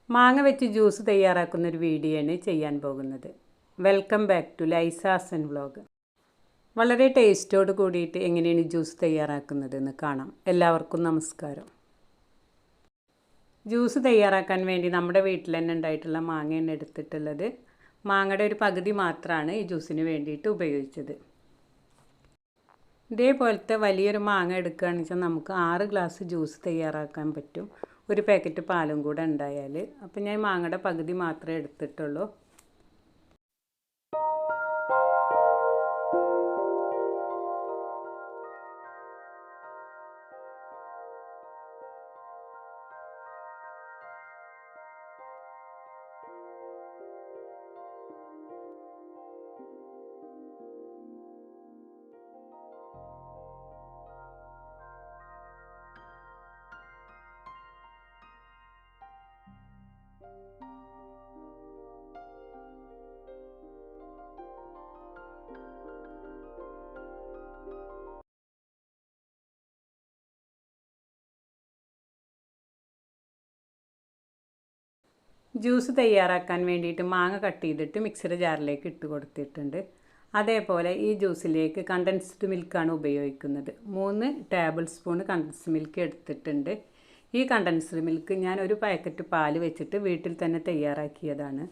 മാങ്ങ വെച്ച് juice തയ്യാറാക്കുന്നൊരു video ആണ് ചെയ്യാൻ പോകുന്നത്. Welcome back to Lisa's and vlog. വളരെ ടേസ്റ്റോട് കൂടിയിട്ട് എങ്ങനെയാണ് ജ്യൂസ് തയ്യാറാക്കുന്നതെന്ന് കാണാം. എല്ലാവർക്കും നമസ്കാരം. ജ്യൂസ് തയ്യാറാക്കാൻ വേണ്ടി നമ്മുടെ വീട്ടിൽ തന്നെ ഉണ്ടായിട്ടുള്ള മാങ്ങയാണ് എടുത്തിട്ടുള്ളത്. മാങ്ങയുടെ ഒരു പകുതി മാത്രമാണ് ഈ ജ്യൂസിന് വേണ്ടിയിട്ട് ഉപയോഗിച്ചത്. ഇതേപോലത്തെ വലിയൊരു മാങ്ങ എടുക്കുകയാണെന്ന് വെച്ചാൽ നമുക്ക് 6 ഗ്ലാസ് ജ്യൂസ് തയ്യാറാക്കാൻ പറ്റും. ഒരു പാക്കറ്റ് പാലും കൂടെ ഉണ്ടായാൽ. അപ്പം ഞാൻ മാങ്ങയുടെ പകുതി മാത്രമേ എടുത്തിട്ടുള്ളൂ. ജ്യൂസ് തയ്യാറാക്കാൻ വേണ്ടിയിട്ട് മാങ്ങ കട്ട് ചെയ്തിട്ട് മിക്സിയുടെ ജാറിലേക്ക് ഇട്ട് കൊടുത്തിട്ടുണ്ട്. അതേപോലെ ഈ ജ്യൂസിലേക്ക് കണ്ടൻസ്ഡ് മിൽക്കാണ് ഉപയോഗിക്കുന്നത്. 3 ടേബിൾ സ്പൂൺ കണ്ടൻസ്ഡ് മിൽക്ക് എടുത്തിട്ടുണ്ട്. ഈ കണ്ടൻസ്ഡ് മിൽക്ക് ഞാൻ ഒരു പാക്കറ്റ് പാൽ വെച്ചിട്ട് വീട്ടിൽ തന്നെ തയ്യാറാക്കിയതാണ്.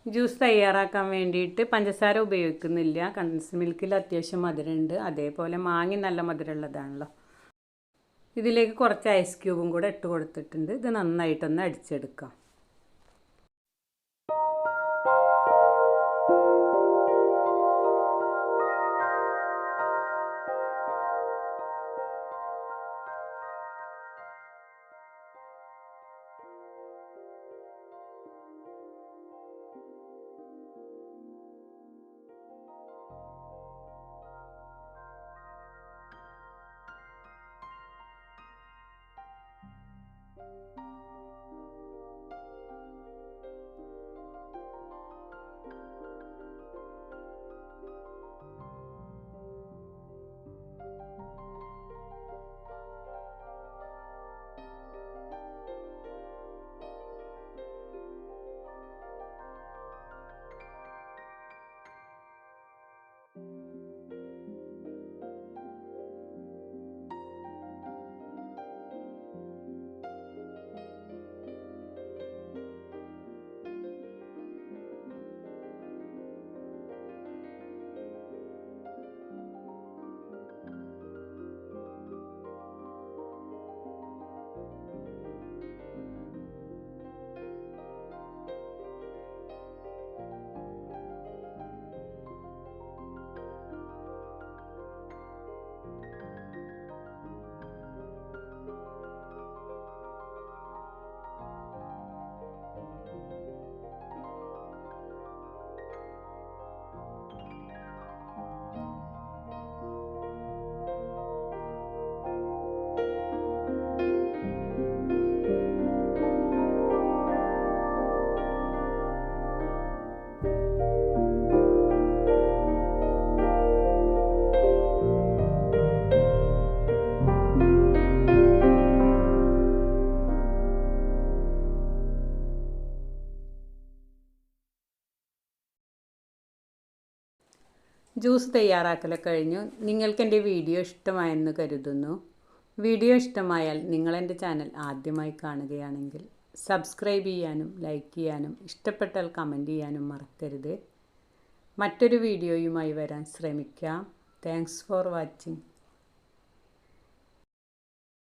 ജ്യൂസ് തയ്യാറാക്കാൻ വേണ്ടിയിട്ട് പഞ്ചസാര ഉപയോഗിക്കുന്നില്ല. കണ്ടൻസ്ഡ് മിൽക്കിൽ അത്യാവശ്യം മധുരമുണ്ട്. അതേപോലെ മാങ്ങ നല്ല മധുരമുള്ളതാണല്ലോ. ഇതിലേക്ക് കുറച്ച് ഐസ് ക്യൂബും കൂടെ ഇട്ട് കൊടുത്തിട്ടുണ്ട്. ഇത് നന്നായിട്ടൊന്ന് അടിച്ചെടുക്കാം. ജ്യൂസ് തയ്യാറാക്കലൊക്കെ കഴിഞ്ഞു. നിങ്ങൾക്ക് എൻ്റെ വീഡിയോ ഇഷ്ടമായെന്ന് കരുതുന്നു. വീഡിയോ ഇഷ്ടമായാൽ നിങ്ങളെൻ്റെ ചാനൽ ആദ്യമായി കാണുകയാണെങ്കിൽ സബ്സ്ക്രൈബ് ചെയ്യാനും ലൈക്ക് ചെയ്യാനും ഇഷ്ടപ്പെട്ടാൽ കമൻറ്റ് ചെയ്യാനും മറക്കരുത്. മറ്റൊരു വീഡിയോയുമായി വരാൻ ശ്രമിക്കാം. Thanks for watching.